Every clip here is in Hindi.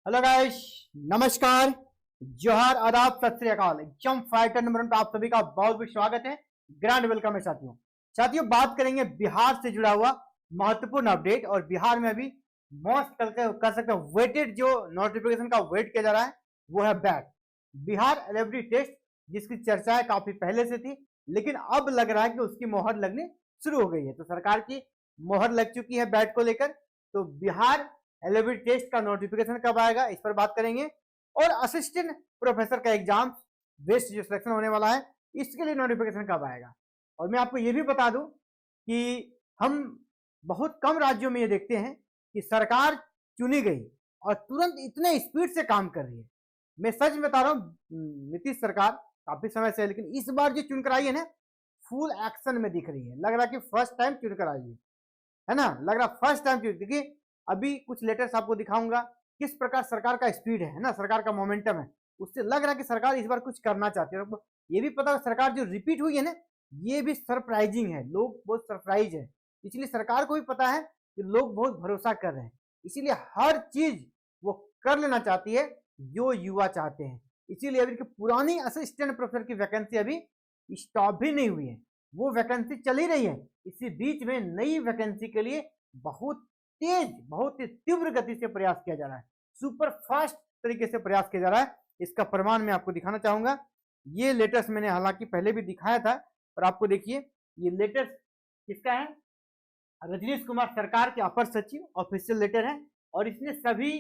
हेलो गाइस, नमस्कार, जोहार, आदाब, सत श्री अकाल। एग्जाम फाइटर नंबर 1 पर आप सभी का बहुत बहुत स्वागत है। ग्रैंड वेलकम है साथियों, बात करेंगे बिहार से जुड़ा हुआ महत्वपूर्ण अपडेट। और बिहार में अभी मोस्ट कर सकते हैं वेटेड जो नोटिफिकेशन का वेट किया जा रहा है वो है बैट बिहार एलिजिबिलिटी टेस्ट, जिसकी चर्चा है काफी पहले से थी, लेकिन अब लग रहा है कि उसकी मोहर लगने शुरू हो गई है। तो सरकार की मोहर लग चुकी है बैट को लेकर। तो बिहार एलिजिबिलिटी टेस्ट का नोटिफिकेशन कब आएगा, इस पर बात करेंगे। और असिस्टेंट प्रोफेसर का एग्जाम बेस्ट जो सिलेक्शन होने वाला है, इसके लिए नोटिफिकेशन कब आएगा। और मैं आपको ये भी बता दूं कि हम बहुत कम राज्यों में ये देखते हैं कि सरकार चुनी गई और तुरंत इतने स्पीड से काम कर रही है। मैं सच में बता रहा हूँ, नीतीश सरकार काफी समय से है, लेकिन इस बार जो चुनकर आई है ना, फुल एक्शन में दिख रही है। लग रहा है कि फर्स्ट टाइम चुनकर आई है ना, लग रहा फर्स्ट टाइम। क्योंकि अभी कुछ लेटर्स आपको दिखाऊंगा किस प्रकार सरकार का स्पीड है ना, सरकार का मोमेंटम है। उससे लग रहा है कि सरकार इस बार कुछ करना चाहती है। ये भी पता है सरकार जो रिपीट हुई है ना, ये भी सरप्राइजिंग है। लोग बहुत सरप्राइज है, इसलिए सरकार को भी पता है कि लोग बहुत भरोसा कर रहे हैं, इसीलिए हर चीज वो कर लेना चाहती है जो युवा चाहते हैं। इसीलिए अभी पुरानी असिस्टेंट प्रोफेसर की वैकेंसी अभी स्टॉप भी नहीं हुई है, वो वैकेंसी चल ही रही है। इसी बीच में नई वैकेंसी के लिए बहुत तेज, बहुत ही तीव्र गति से प्रयास किया जा रहा है, सुपर फास्ट तरीके से प्रयास किया जा रहा है। इसका प्रमाण मैं आपको दिखाना चाहूंगा। ये लेटेस्ट मैंने हालांकि पहले भी दिखाया था, पर आपको देखिए ये लेटेस्ट किसका है, रजनीश कुमार सरकार के अपर सचिव ऑफिशियल लेटर है। और इसने सभी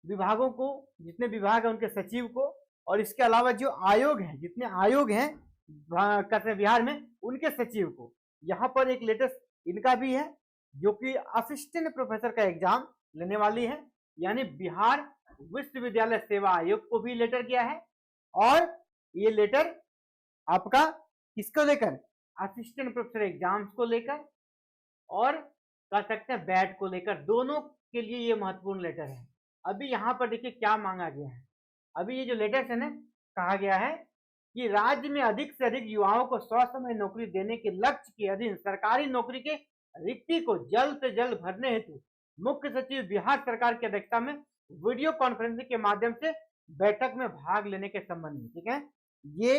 विभागों को, जितने विभाग है उनके सचिव को, और इसके अलावा जो आयोग है, जितने आयोग हैं बिहार में, उनके सचिव को, यहाँ पर एक लेटेस्ट इनका भी है, जो कि असिस्टेंट प्रोफेसर का एग्जाम लेने वाली है। यानी बिहार विश्वविद्यालय सेवा आयोग को भी लेटर किया है। और ये लेटर आपका किसको लेकर, असिस्टेंट प्रोफेसर एग्जाम्स को लेकर, और कह सकते हैं बैट को लेकर, दोनों के लिए ये महत्वपूर्ण लेटर है। अभी यहाँ पर देखिए क्या मांगा गया है। अभी ये जो लेटर है ना, कहा गया है कि राज्य में अधिक से अधिक युवाओं को 100 समय नौकरी देने के लक्ष्य के अधीन सरकारी नौकरी के रिक्ति को जल्द से जल्द भरने हेतु मुख्य सचिव बिहार सरकार की अध्यक्षता में वीडियो कॉन्फ्रेंसिंग के माध्यम से बैठक में भाग लेने के संबंध में, ठीक है, ये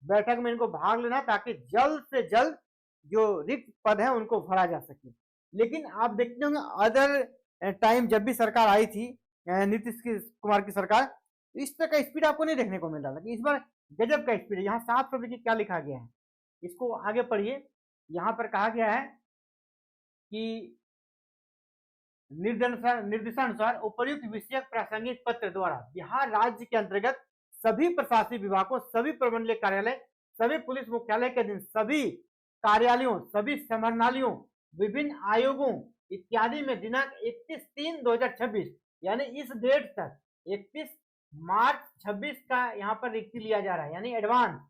बैठक में इनको भाग लेना ताकि जल्द से जल्द जो रिक्त पद है उनको भरा जा सके। लेकिन आप देखते होंगे अदर टाइम जब भी सरकार आई थी, नीतीश कुमार की सरकार, इस तरह का स्पीड आपको नहीं देखने को मिल रहा था। कि इस बार गजब का स्पीड है। यहाँ साफ साफ देखिए क्या लिखा गया है, इसको आगे पढ़िए। यहाँ पर कहा गया है कि निर्देशानुसार उपर्युक्त विषयक प्रासंगिक पत्र द्वारा बिहार राज्य के अंतर्गत सभी प्रशासनिक विभागों, सभी प्रमंडलीय कार्यालय, सभी पुलिस मुख्यालय के अधीन सभी कार्यालयों, सभी समरणालयों, विभिन्न आयोगों इत्यादि में दिनांक 31/3/2026 यानी इस डेट तक 31 मार्च 26 का यहाँ पर रिक्ति लिया जा रहा है। यानी एडवांस,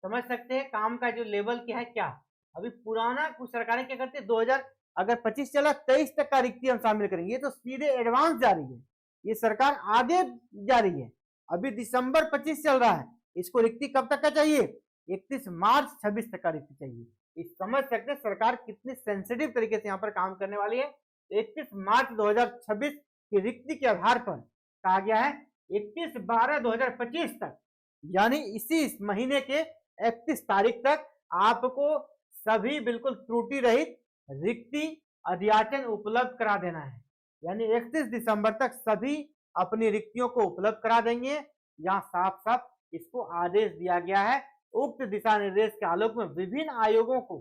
समझ सकते हैं काम का जो लेवल क्या है। क्या अभी पुराना कुछ सरकारें क्या करती है, 2000 अगर 25 चला 23 तक का रिक्ति हम शामिल करेंगे, ये तो सीधे एडवांस जा रही है, ये सरकार आगे जा रही है। अभी दिसंबर 25 चल रहा है, इसको रिक्ति कब तक का चाहिए, 31 मार्च 26 तक का रिक्ति चाहिए। इस समझ सकते हैं सरकार कितनी सेंसिटिव तरीके से यहाँ पर काम करने वाली है। 31 मार्च 2026 की रिक्ति के आधार पर कहा गया है 31/12/2025 तक, यानी इसी महीने के 31 तारीख तक आपको सभी बिल्कुल त्रुटि रहित रिक्ति अध्याचन उपलब्ध करा देना है। यानी 31 दिसंबर तक सभी अपनी रिक्तियों को उपलब्ध करा देंगे। यहाँ साफ साफ इसको आदेश दिया गया है। उक्त दिशा निर्देश के आलोक में विभिन्न आयोगों को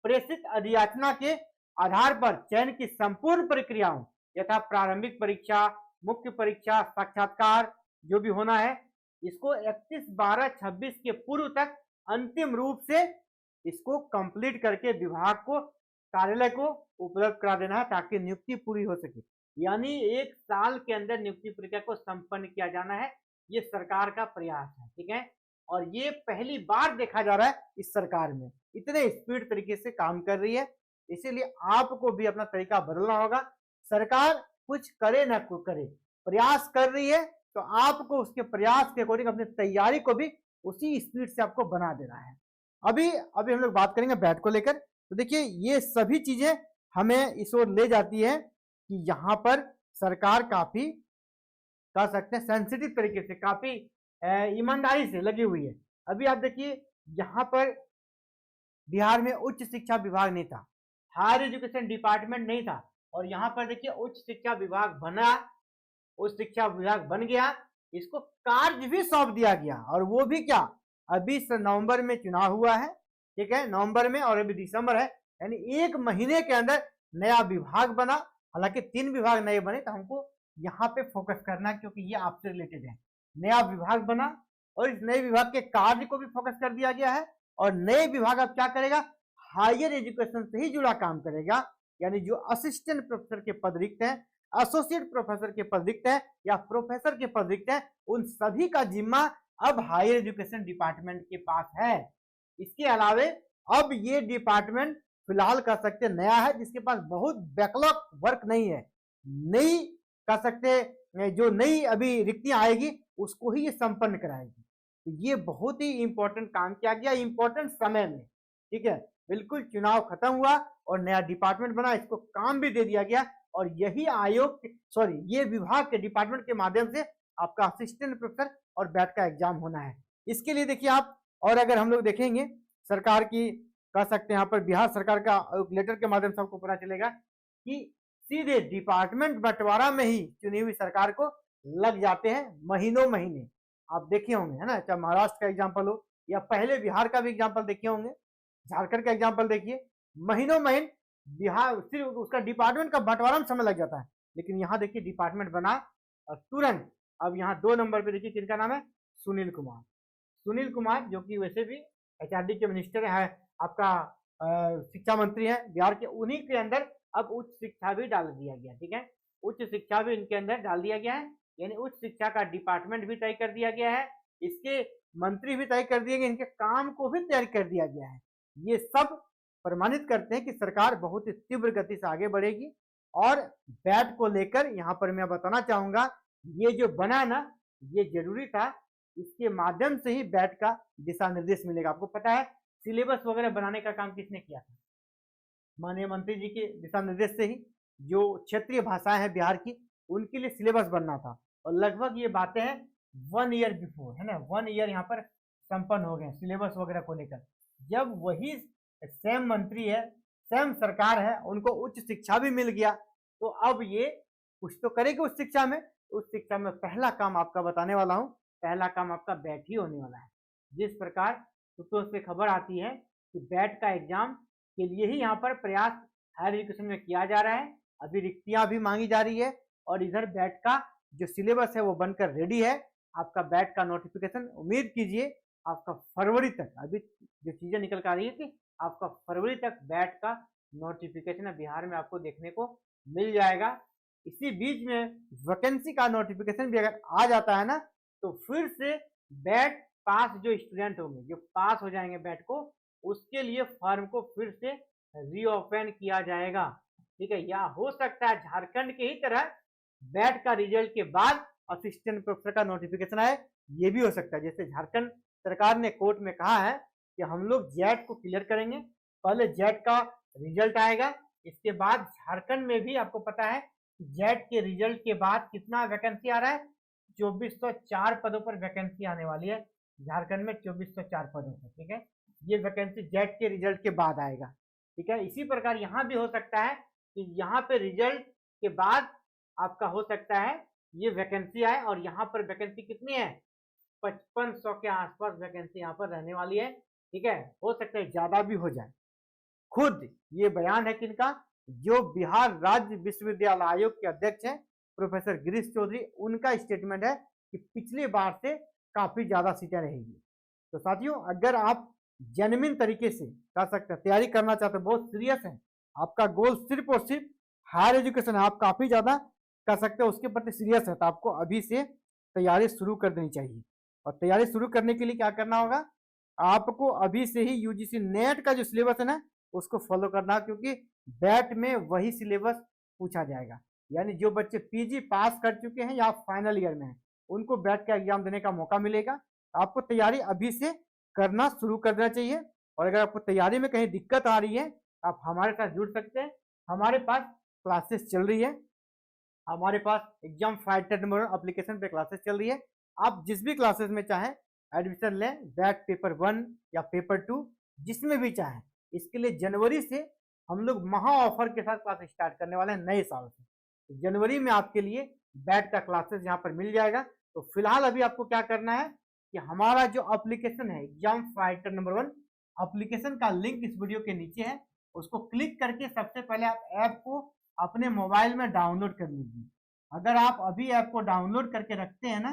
प्रेषित अधियाचना के आधार पर चयन की संपूर्ण प्रक्रियाओं यथा प्रारंभिक परीक्षा, मुख्य परीक्षा, साक्षात्कार जो भी होना है, इसको 31/12/26 के पूर्व तक अंतिम रूप से इसको कंप्लीट करके विभाग को, कार्यालय को उपलब्ध करा देना है ताकि नियुक्ति पूरी हो सके। यानी 1 साल के अंदर नियुक्ति प्रक्रिया को संपन्न किया जाना है, ये सरकार का प्रयास है, ठीक है। और ये पहली बार देखा जा रहा है इस सरकार में इतने स्पीड तरीके से काम कर रही है। इसीलिए आपको भी अपना तरीका बदलना होगा। सरकार कुछ करे ना करे, प्रयास कर रही है, तो आपको उसके प्रयास के अकॉर्डिंग अपनी तैयारी को भी उसी स्पीड से आपको बना देना है। अभी हम लोग बात करेंगे बैट को लेकर। तो देखिए ये सभी चीजें हमें इस ओर ले जाती है कि यहाँ पर सरकार काफी कह सकते हैं सेंसिटिव तरीके से, काफी ईमानदारी से लगी हुई है। अभी आप देखिए यहाँ पर बिहार में उच्च शिक्षा विभाग नहीं था, हायर एजुकेशन डिपार्टमेंट नहीं था, और यहाँ पर देखिए उच्च शिक्षा विभाग बना, उच्च शिक्षा विभाग बन गया, इसको कार्य भी सौंप दिया गया। और वो भी क्या, अभी नवंबर में चुनाव हुआ है, ठीक है, नवंबर में, और अभी दिसंबर है, यानी 1 महीने के अंदर नया विभाग बना। हालांकि 3 विभाग नए बने, तो हमको यहाँ पे फोकस करना है क्योंकि ये आपसे रिलेटेड है। नया विभाग बना और इस नए विभाग के कार्य को भी फोकस कर दिया गया है। और नए विभाग अब क्या करेगा, हायर एजुकेशन से ही जुड़ा काम करेगा, यानी जो असिस्टेंट प्रोफेसर के पद रिक्त हैं, एसोसिएट प्रोफेसर के पद रिक्त हैं या प्रोफेसर के पद रिक्त हैं, उन सभी का जिम्मा अब हायर एजुकेशन डिपार्टमेंट के पास है। इसके अलावे अब ये डिपार्टमेंट फिलहाल कह सकते नया है, जिसके पास बहुत बैकलॉग वर्क नहीं है, नई कह सकते जो नई अभी रिक्तियां आएगी उसको ही ये संपन्न कराएगी। तो ये बहुत ही इंपॉर्टेंट काम किया गया, इंपॉर्टेंट समय में, ठीक है, बिल्कुल चुनाव खत्म हुआ और नया डिपार्टमेंट बना, इसको काम भी दे दिया गया। और यही आयोग ये विभाग के डिपार्टमेंट के माध्यम से आपका असिस्टेंट प्रोफेसर और बैट का एग्जाम होना है। इसके लिए देखिए आप, और अगर हम लोग देखेंगे सरकार की कह सकते हैं यहाँ पर बिहार सरकार का लेटर के माध्यम से आपको पता चलेगा कि सीधे डिपार्टमेंट बंटवारा में ही चुनी हुई सरकार को लग जाते हैं महीनों महीने। आप देखे होंगे, है ना, चाहे महाराष्ट्र का एग्जाम्पल हो या पहले बिहार का भी एग्जाम्पल देखे होंगे, झारखंड का एग्जाम्पल देखिए, महीनों महीन बिहार सिर्फ उसका डिपार्टमेंट का बंटवारा में समय लग जाता है। लेकिन यहाँ देखिए डिपार्टमेंट बना और तुरंत अब यहाँ 2 नंबर पे देखिए किनका नाम है, सुनील कुमार। सुनील कुमार जो कि वैसे भी एचआरडी के मिनिस्टर है, आपका शिक्षा मंत्री है बिहार के, उन्हीं के अंदर अब उच्च शिक्षा भी डाल दिया गया, ठीक है, उच्च शिक्षा भी इनके अंदर डाल दिया गया है, यानी उच्च शिक्षा का डिपार्टमेंट भी तय कर दिया गया है, इसके मंत्री भी तय कर दिए गए, इनके काम को भी तय कर दिया गया है। ये सब प्रमाणित करते हैं कि सरकार बहुत ही तीव्र गति से आगे बढ़ेगी। और बैट को लेकर यहाँ पर मैं बताना चाहूंगा, ये जो बना ना, ये जरूरी था, इसके माध्यम से ही बैट का दिशा निर्देश मिलेगा। आपको पता है सिलेबस वगैरह बनाने का काम किसने किया था, माननीय मंत्री जी के दिशा निर्देश से ही। जो क्षेत्रीय भाषाएं हैं बिहार की, उनके लिए सिलेबस बनना था, और लगभग ये बातें हैं 1 ईयर बिफोर, है ना, 1 ईयर यहाँ पर संपन्न हो गए सिलेबस वगैरह को लेकर। जब वही सेम मंत्री है, सेम सरकार है, उनको उच्च शिक्षा भी मिल गया, तो अब ये कुछ तो करेगी उस शिक्षा में। उस शिक्षा में पहला काम आपका बताने वाला हूँ, पहला काम आपका बैट ही होने वाला है। जिस प्रकार सूत्रों से खबर आती है कि बैट का एग्जाम के लिए ही यहाँ पर प्रयास हायर एजुकेशन में किया जा रहा है, अभी रिक्तियां भी मांगी जा रही है, और इधर बैट का जो सिलेबस है वो बनकर रेडी है। आपका बैट का नोटिफिकेशन उम्मीद कीजिए आपका फरवरी तक, अभी जो चीजें निकल कर आ रही है कि आपका फरवरी तक बैट का नोटिफिकेशन बिहार में आपको देखने को मिल जाएगा। इसी बीच में वैकेंसी का नोटिफिकेशन भी अगर आ जाता है ना, तो फिर से बैट पास जो स्टूडेंट होंगे, जो पास हो जाएंगे बैट को, उसके लिए फॉर्म को फिर से रीओपन किया जाएगा, ठीक है। या हो सकता है झारखंड के ही तरह बैट का रिजल्ट के बाद असिस्टेंट प्रोफेसर का नोटिफिकेशन आए, ये भी हो सकता है। जैसे झारखंड सरकार ने कोर्ट में कहा है कि हम लोग जेट को क्लियर करेंगे, पहले जेट का रिजल्ट आएगा, इसके बाद झारखंड में भी आपको पता है जेट के रिजल्ट के बाद कितना वैकेंसी आ रहा है, 2404 पदों पर वैकेंसी आने वाली है झारखंड में, 2404 पदों पर, ठीक है। ये वैकेंसी जेट के रिजल्ट के बाद आएगा, ठीक है। इसी प्रकार यहाँ भी हो सकता है कि यहाँ पे रिजल्ट के बाद आपका हो सकता है ये वैकेंसी आए, और यहाँ पर वैकेंसी कितनी है, 5500 के आसपास वैकेंसी यहाँ पर रहने वाली है, ठीक है। हो सकता है ज्यादा भी हो जाए। खुद ये बयान है किनका, जो बिहार राज्य विश्वविद्यालय आयोग के अध्यक्ष हैं प्रोफेसर गिरीश चौधरी, उनका स्टेटमेंट है कि पिछले बार से काफी ज्यादा सीटें रहेगी। तो साथियों, अगर आप जेन्युइन तरीके से कह सकते हैं तैयारी करना चाहते हैं, बहुत सीरियस है, आपका गोल सिर्फ और सिर्फ हायर एजुकेशन है, आप काफी ज्यादा कह सकते हैं उसके प्रति सीरियस है, तो आपको अभी से तैयारी शुरू कर देनी चाहिए। और तैयारी शुरू करने के लिए क्या करना होगा, आपको अभी से ही यूजीसी नेट का जो सिलेबस है ना उसको फॉलो करना, क्योंकि बैट में वही सिलेबस पूछा जाएगा। यानी जो बच्चे पीजी पास कर चुके हैं या फाइनल ईयर में हैं, उनको बैट का एग्जाम देने का मौका मिलेगा। आपको तैयारी अभी से करना शुरू कर देना चाहिए। और अगर आपको तैयारी में कहीं दिक्कत आ रही है, आप हमारे साथ जुड़ सकते हैं, हमारे पास क्लासेस चल रही है, हमारे पास एग्जाम फाइटर नंबर 1 एप्लीकेशन पे क्लासेस चल रही है। आप जिस भी क्लासेस में चाहें एडमिशन लें, बैक पेपर 1 या पेपर 2 जिसमें भी चाहें। इसके लिए जनवरी से हम लोग महा ऑफर के साथ क्लास स्टार्ट करने वाले हैं नए साल से। तो जनवरी में आपके लिए बैट का क्लासेस यहाँ पर मिल जाएगा। तो फिलहाल अभी आपको क्या करना है कि हमारा जो एप्लीकेशन है एग्जाम फाइटर नंबर 1 एप्लीकेशन का लिंक इस वीडियो के नीचे है, उसको क्लिक करके सबसे पहले आप ऐप को अपने मोबाइल में डाउनलोड कर लीजिए। अगर आप अभी ऐप को डाउनलोड करके रखते हैं ना,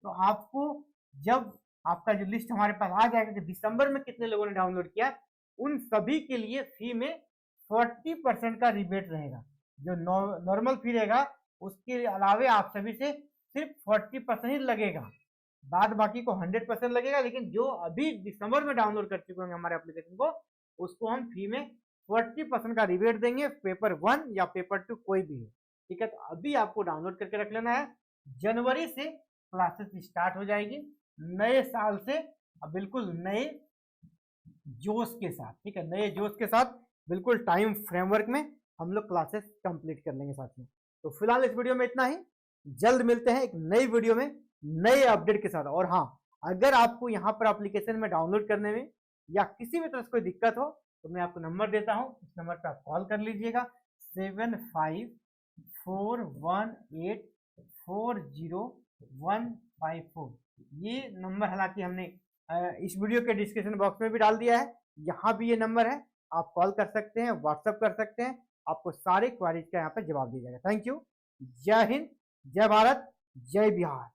तो आपको जब आपका जो लिस्ट हमारे पास आ जाएगा कि दिसंबर में कितने लोगों ने डाउनलोड किया, उन सभी के लिए फी में 40% का रिबेट रहेगा। जो नॉर्मल फी रहेगा उसके अलावे आप सभी से सिर्फ 40% ही लगेगा, बाद बाकी को 100% लगेगा। लेकिन जो अभी दिसंबर में डाउनलोड कर चुके होंगे हमारे एप्लीकेशन को, उसको हम फी में 40% का रिबेट देंगे, पेपर 1 या पेपर 2 कोई भी है। ठीक है, तो अभी आपको डाउनलोड करके रख लेना है। जनवरी से क्लासेस स्टार्ट हो जाएगी नए साल से, बिल्कुल नए जोश के साथ। ठीक है, नए जोश के साथ बिल्कुल टाइम फ्रेमवर्क में हम लोग क्लासेस कंप्लीट कर लेंगे साथियों। तो फिलहाल इस वीडियो में इतना ही, जल्द मिलते हैं एक नई वीडियो में नए अपडेट के साथ। और हाँ, अगर आपको यहाँ पर एप्लीकेशन में डाउनलोड करने में या किसी भी तरह से कोई दिक्कत हो तो मैं आपको नंबर देता हूँ, इस नंबर पर आप कॉल कर लीजिएगा 7541840154। ये नंबर हालांकि हमने इस वीडियो के डिस्क्रिप्शन बॉक्स में भी डाल दिया है, यहाँ भी ये नंबर है, आप कॉल कर सकते हैं, व्हाट्सएप कर सकते हैं, आपको सारे क्वेरीज का यहाँ पर जवाब दिया जाएगा। Thank you. जय हिंद, जय भारत, जय बिहार।